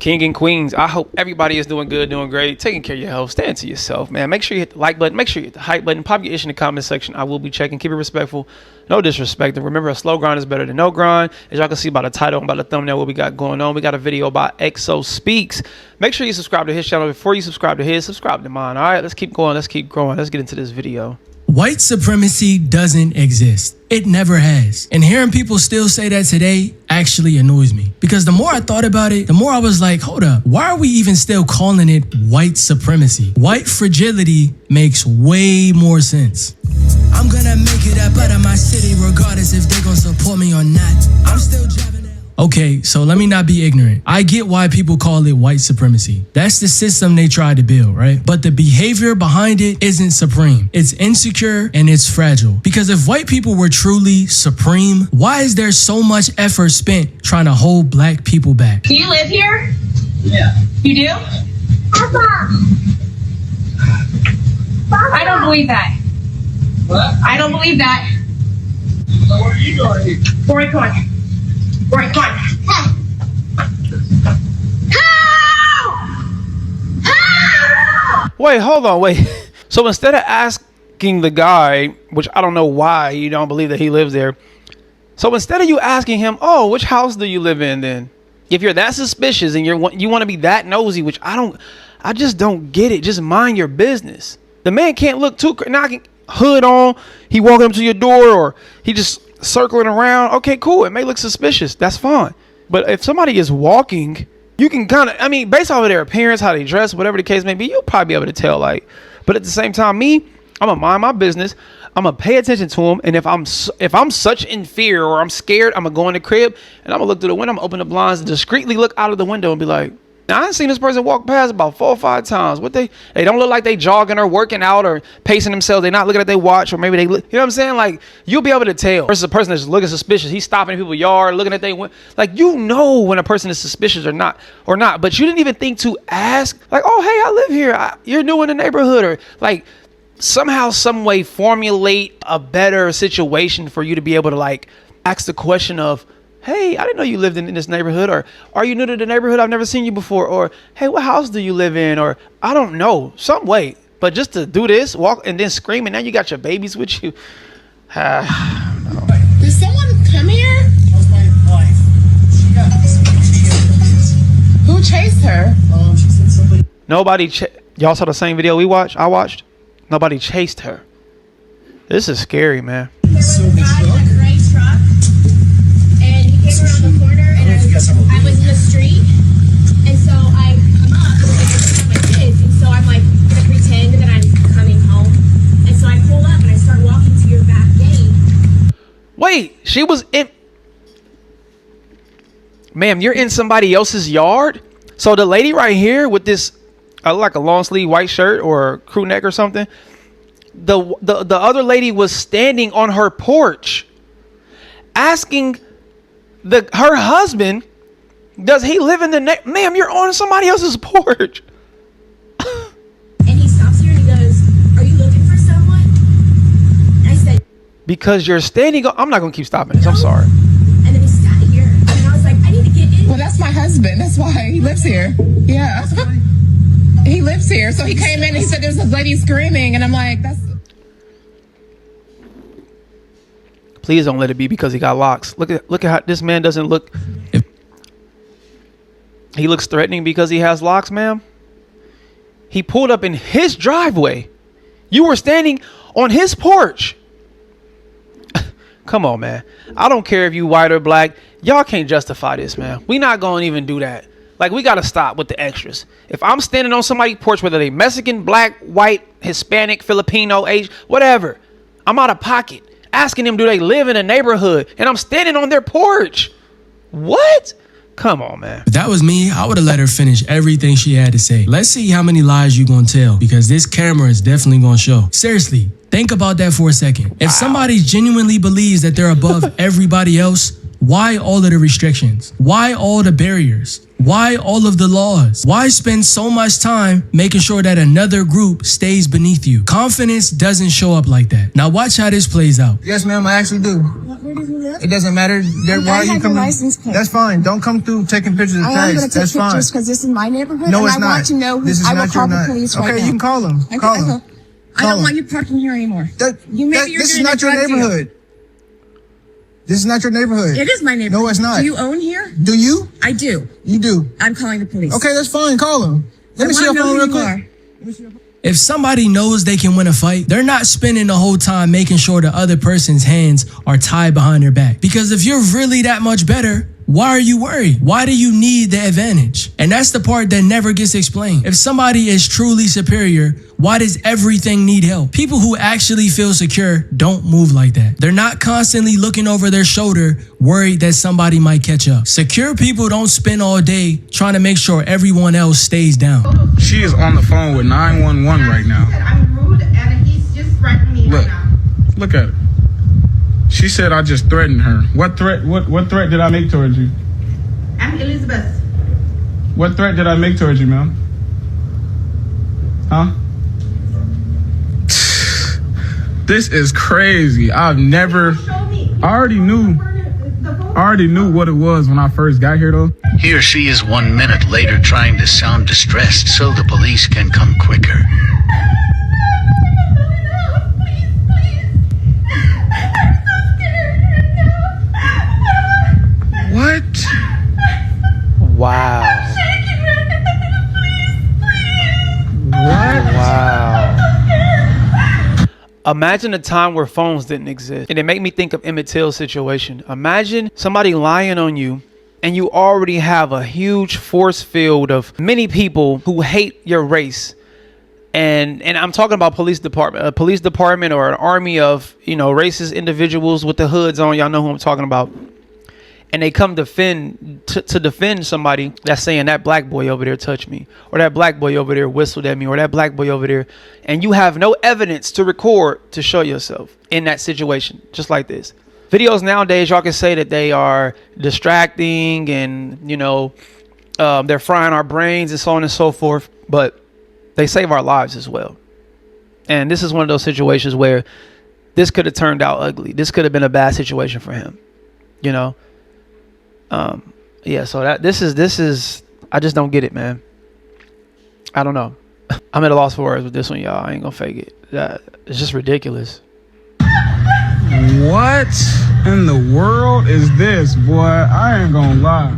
King and queens, I hope everybody is doing good, doing great, taking care of your health, staying to yourself, man. Make sure you hit the like button, make sure you hit the hype button, pop your issue in the comment section. I will be checking. Keep it respectful, no disrespect. And remember, a slow grind is better than no grind. As y'all can see by the title and by the thumbnail, what we got going on. We got a video by XO Speaks. Make sure you subscribe to his channel. Before you subscribe to his, subscribe to mine. All right, let's keep going. Let's keep growing. Let's get into this video. White supremacy doesn't exist. It never has. And hearing people still say that today actually annoys me. Because the more I thought about it, the more I was like, hold up, why are we even still calling it white supremacy? White fragility makes way more sense. I'm gonna make it up out of my city regardless if they gonna support me or not. I'm still driving. Okay, so let me not be ignorant. I get why people call it white supremacy. That's the system they tried to build, right? But the behavior behind it isn't supreme. It's insecure and it's fragile. Because if white people were truly supreme, why is there so much effort spent trying to hold black people back? Do you live here? Yeah. You do? Papa. I don't believe that. What? I don't believe that. So where are you going? Rory, come on. Rory, come on. Wait, hold on, wait. So instead of asking the guy, which I don't know why you don't believe that he lives there. So instead of you asking him, oh, which house do you live in then? If you're that suspicious and you want to be that nosy, which I just don't get it. Just mind your business. The man can't look too knocking hood on. He walking up to your door or he just circling around. Okay, cool. It may look suspicious. That's fine. But if somebody is walking, you can kind of, I mean, based off of their appearance, how they dress, whatever the case may be, you'll probably be able to tell. Like, but at the same time, I'm gonna mind my business. I'm gonna pay attention to him. And if I'm such in fear or I'm scared, I'm gonna go in the crib and I'm gonna look through the window. I'm gonna open the blinds and discreetly look out of the window and be like, now, I done seen this person walk past about 4 or 5 times. What they don't look like they jogging or working out or pacing themselves. They're not looking at their watch, or maybe they look, you know what I'm saying? Like, you'll be able to tell. Versus a person that's looking suspicious. He's stopping in people's yard, looking at like, you know when a person is suspicious or not. But you didn't even think to ask, like, oh, hey, I live here. You're new in the neighborhood, or like somehow, some way formulate a better situation for you to be able to like ask the question of, hey, I didn't know you lived in this neighborhood, or are you new to the neighborhood? I've never seen you before, or hey, what house do you live in? Or I don't know, some way. But just to do this, walk and then scream, and now you got your babies with you. Did someone come here? That was my wife. She got Who chased her? She said somebody. Nobody, y'all saw the same video I watched? Nobody chased her. This is scary, man. So this dog. Gray truck, and he came around the corner, and I was in the street, and so I come up and I my kids, and so I'm like gonna pretend that I'm coming home, and so I pull up and I start walking to your back gate. Wait, she was in. Ma'am, you're in somebody else's yard. So the lady right here with this, like a long sleeve white shirt or a crew neck or something. The other lady was standing on her porch asking her husband, does he live in the ma'am, you're on somebody else's porch. And he stops here and he goes, "Are you looking for someone?" And I said, because you're standing I'm not gonna keep stopping this. I'm "No." sorry. And then he sat here, and I was like, "I need to get in." Well, that's my husband. That's why he lives here. Yeah. He lives here. So he came in and he said there's a lady screaming. And I'm like, that's... Please don't let it be because he got locks. Look at how this man doesn't look. He looks threatening because he has locks, ma'am. He pulled up in his driveway. You were standing on his porch. Come on, man. I don't care if you white or black. Y'all can't justify this, man. We not going to even do that. Like, we got to stop with the extras. If I'm standing on somebody's porch, whether they Mexican, black, white, Hispanic, Filipino, Asian, whatever, I'm out of pocket asking them, do they live in a neighborhood? And I'm standing on their porch. What? Come on, man. If that was me, I would have let her finish everything she had to say. Let's see how many lies you gonna tell, because this camera is definitely gonna show. Seriously, think about that for a second. If somebody genuinely believes that they're above everybody else, Why all of the restrictions? Why all the barriers? Why all of the laws? Why spend so much time making sure that another group stays beneath you? Confidence doesn't show up like that. Now watch how this plays out. Yes, ma'am, I actually do. Where do you live? It doesn't matter. Why are you have your coming? license plate. That's fine. Don't come through taking pictures of I am going tags. to take That's fine. pictures because this is my neighborhood, No, and it's I not. want to know who. This is I will not call your the night. police Okay, right now. you can call them. Okay, Call I them. will. I Call don't want them. you parking here anymore. That, Maybe that- you're this is doing a not your drug deal. neighborhood. This is not your neighborhood. It is my neighborhood. No, it's not. Do you own here? Do you? I do. You do. I'm calling the police. Okay, that's fine. Call them. Let me see your I phone want to real know who quick. you are. If somebody knows they can win a fight, they're not spending the whole time making sure the other person's hands are tied behind their back. Because if you're really that much better, why are you worried? Why do you need the advantage? And that's the part that never gets explained. If somebody is truly superior, why does everything need help? People who actually feel secure don't move like that. They're not constantly looking over their shoulder, worried that somebody might catch up. Secure people don't spend all day trying to make sure everyone else stays down. She is on the phone with 911 right now. I'm rude and he's just threatening me Look. right now. Look at it. She said I just threatened her. What threat? What threat did I make towards you? I'm Elizabeth. What threat did I make towards you, ma'am? Huh? This is crazy. I've never. Show me. I already knew. I already knew what it was when I first got here, though. He or she is 1 minute later trying to sound distressed so the police can come quicker. What? Wow. What? Wow. Imagine a time where phones didn't exist. And it made me think of Emmett Till's situation. Imagine somebody lying on you and you already have a huge force field of many people who hate your race. And I'm talking about a police department or an army of, racist individuals with the hoods on. Y'all know who I'm talking about. And they come to defend somebody that's saying that black boy over there touched me, or that black boy over there whistled at me, or that black boy over there. And you have no evidence to record to show yourself in that situation, just like this. Videos nowadays, y'all can say that they are distracting and, they're frying our brains and so on and so forth. But they save our lives as well. And this is one of those situations where this could have turned out ugly. This could have been a bad situation for him, so this is I just don't get it, man. I don't know. I'm at a loss for words with this one, y'all. I ain't gonna fake it. It's just ridiculous. What in the world is this, boy? I ain't gonna lie.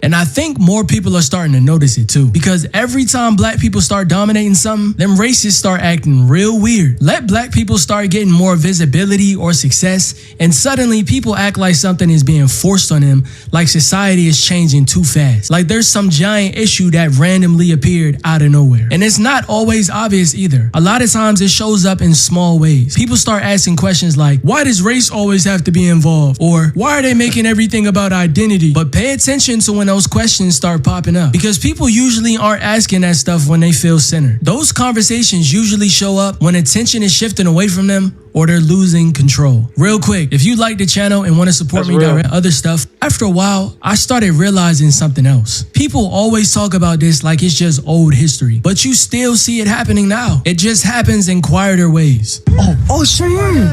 And I think more people are starting to notice it too. Because every time black people start dominating something, them racists start acting real weird. Let black people start getting more visibility or success, and suddenly people act like something is being forced on them, like society is changing too fast. Like there's some giant issue that randomly appeared out of nowhere. And it's not always obvious either. A lot of times it shows up in small ways. People start asking questions like, why does race always have to be involved? Or why are they making everything about identity? But pay attention to when those questions start popping up, because people usually aren't asking that stuff when they feel centered. Those conversations usually show up when attention is shifting away from them or they're losing control. Real quick, if you like the channel and want to support That's me real. direct other stuff, after a while, I started realizing something else. People always talk about this like it's just old history, but you still see it happening now. It just happens in quieter ways. Oh, sure.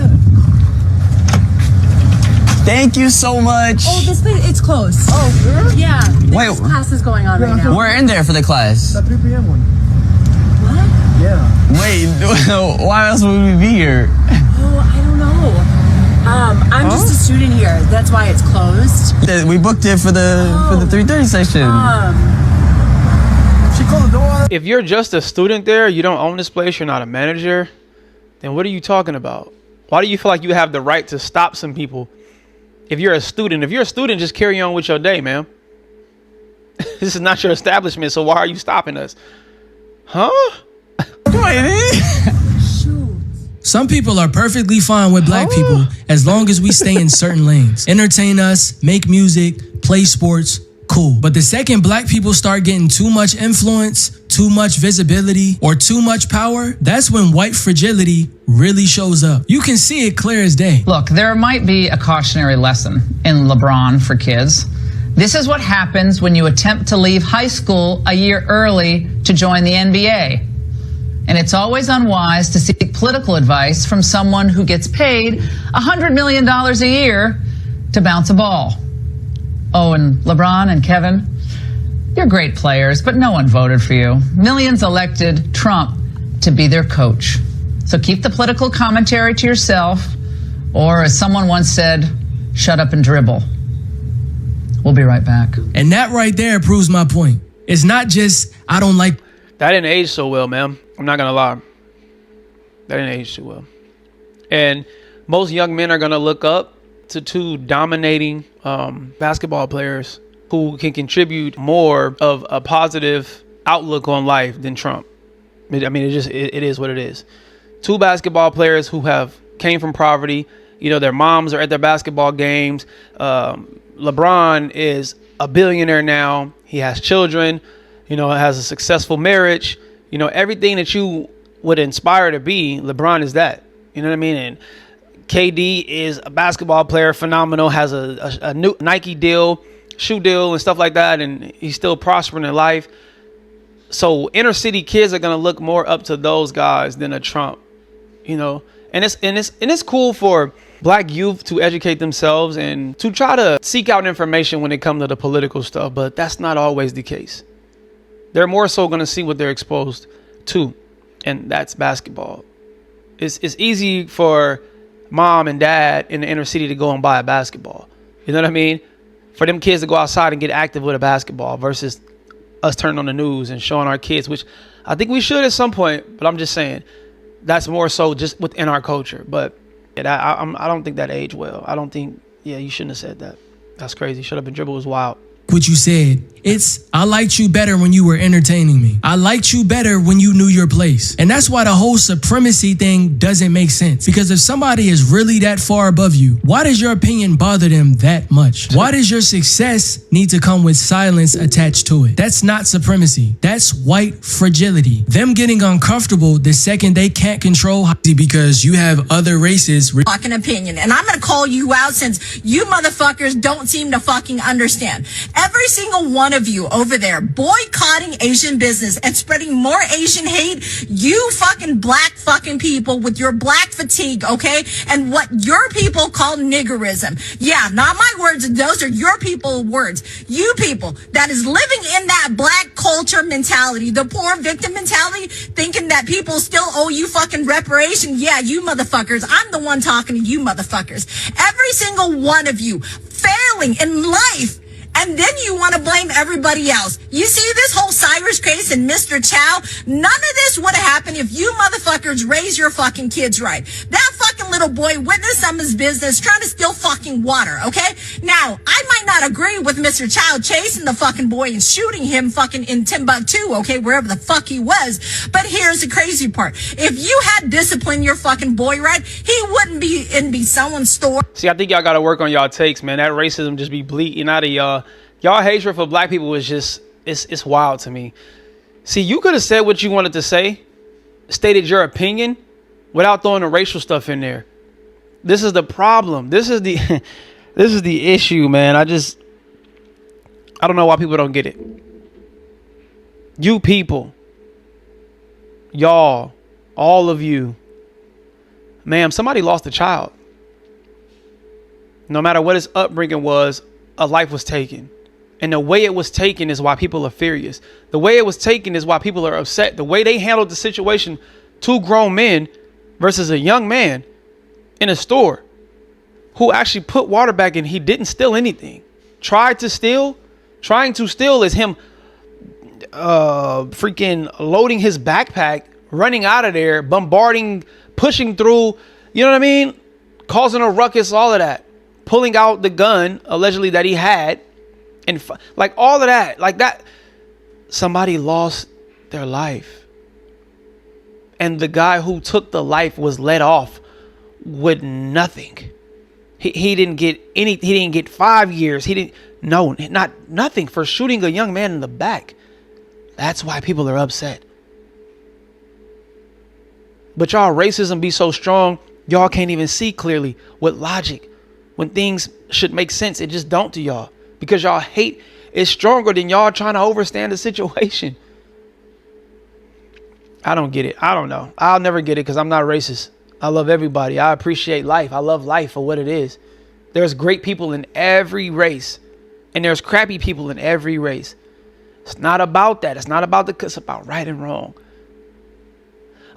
Thank you so much. Oh, this place, it's closed. Oh, yeah. Wait, This class is going on right now. we're in there for the class. The 3 p.m. one. What? Yeah. Wait, why else would we be here? Oh, I don't know. I'm just a student here. That's why it's closed. We booked it for the 3:30 session. She called the door. If you're just a student there, you don't own this place, you're not a manager, then what are you talking about? Why do you feel like you have the right to stop some people? If you're a student, just carry on with your day, man. This is not your establishment, so why are you stopping us? Huh? Some people are perfectly fine with black people as long as we stay in certain lanes. Entertain us, make music, play sports, cool. But the second black people start getting too much influence, too much visibility or too much power, that's when white fragility really shows up. You can see it clear as day. Look, there might be a cautionary lesson in LeBron for kids. This is what happens when you attempt to leave high school a year early to join the NBA. And it's always unwise to seek political advice from someone who gets paid $100 million a year to bounce a ball. Oh, and LeBron and Kevin, you're great players, but no one voted for you. Millions elected Trump to be their coach. So keep the political commentary to yourself, or as someone once said, shut up and dribble. We'll be right back. And that right there proves my point. It's not just, I don't like. That didn't age so well, man. I'm not going to lie. That didn't age too well. And most young men are going to look up to two dominating basketball players who can contribute more of a positive outlook on life than Trump. I mean, it is what it is. Two basketball players who have came from poverty. You know, their moms are at their basketball games. LeBron is a billionaire now. He has children, you know, has a successful marriage. You know, everything that you would inspire to be, LeBron is that. You know what I mean? And KD is a basketball player, phenomenal, has a new Nike deal, shoe deal and stuff like that. And he's still prospering in life. So inner city kids are going to look more up to those guys than a Trump, you know, and it's cool for black youth to educate themselves and to try to seek out information when it comes to the political stuff. But that's not always the case. They're more so going to see what they're exposed to. And that's basketball. It's easy for mom and dad in the inner city to go and buy a basketball. You know what I mean? For them kids to go outside and get active with a basketball versus us turning on the news and showing our kids, which I think we should at some point. But I'm just saying that's more so just within our culture. But I don't think that aged well. I don't think, you shouldn't have said that. That's crazy. Shut up and dribble was wild. What you said. It's, I liked you better when you were entertaining me. I liked you better when you knew your place. And that's why the whole supremacy thing doesn't make sense. Because if somebody is really that far above you, why does your opinion bother them that much? Why does your success need to come with silence attached to it? That's not supremacy. That's white fragility. Them getting uncomfortable the second they can't control because you have other races. Fucking opinion. And I'm going to call you out since you motherfuckers don't seem to fucking understand. Every single one of you over there boycotting Asian business and spreading more Asian hate, you fucking black fucking people with your black fatigue, okay? And what your people call niggerism. Yeah, not my words. Those are your people words. You people that is living in that black culture mentality, the poor victim mentality, thinking that people still owe you fucking reparation. Yeah, you motherfuckers. I'm the one talking to you motherfuckers. Every single one of you failing in life. And then you want to blame everybody else. You see this whole Cyrus case and Mr. Chow? None of this would have happened if you motherfuckers raised your fucking kids right. That fucking little boy witnessed some of his business trying to steal fucking water, okay? Now, I might not agree with Mr. Chow chasing the fucking boy and shooting him fucking in Timbuktu, okay, wherever the fuck he was. But here's the crazy part. If you had disciplined your fucking boy right, he wouldn't be someone's store. See, I think y'all got to work on y'all takes, man. That racism just be bleeding out of y'all. Y'all hatred for black people is just, it's wild to me. See, you could have said what you wanted to say, stated your opinion without throwing the racial stuff in there. This is the problem. This is the this is the issue, man. I don't know why people don't get it. You people, y'all, all of you, ma'am, somebody lost a child. No matter what his upbringing was, a life was taken. And the way it was taken is why people are furious. The way it was taken is why people are upset. The way they handled the situation, two grown men versus a young man in a store who actually put water back in. He didn't steal anything. Trying to steal is him freaking loading his backpack, running out of there, bombarding, pushing through, you know what I mean? Causing a ruckus, all of that. Pulling out the gun, allegedly, that he had. And like all of that, like that, somebody lost their life. And the guy who took the life was let off with nothing. He didn't get he didn't get 5 years. Not nothing for shooting a young man in the back. That's why people are upset. But y'all racism be so strong, y'all can't even see clearly with logic. When things should make sense, it just don't to y'all. Because y'all hate is stronger than y'all trying to understand the situation. I don't get it. I don't know. I'll never get it because I'm not racist. I love everybody. I appreciate life. I love life for what it is. There's great people in every race. And there's crappy people in every race. It's not about that. It's not about it's about right and wrong.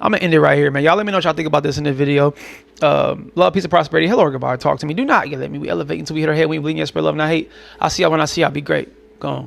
I'm going to end it right here, man. Y'all let me know what y'all think about this in the video. Love, peace, and prosperity. Hello, goodbye. Talk to me. Do not get let me. We elevate until we hit our head. We bleed. Yes, spread love, not hate. I'll see y'all when I see y'all. Be great. Go on.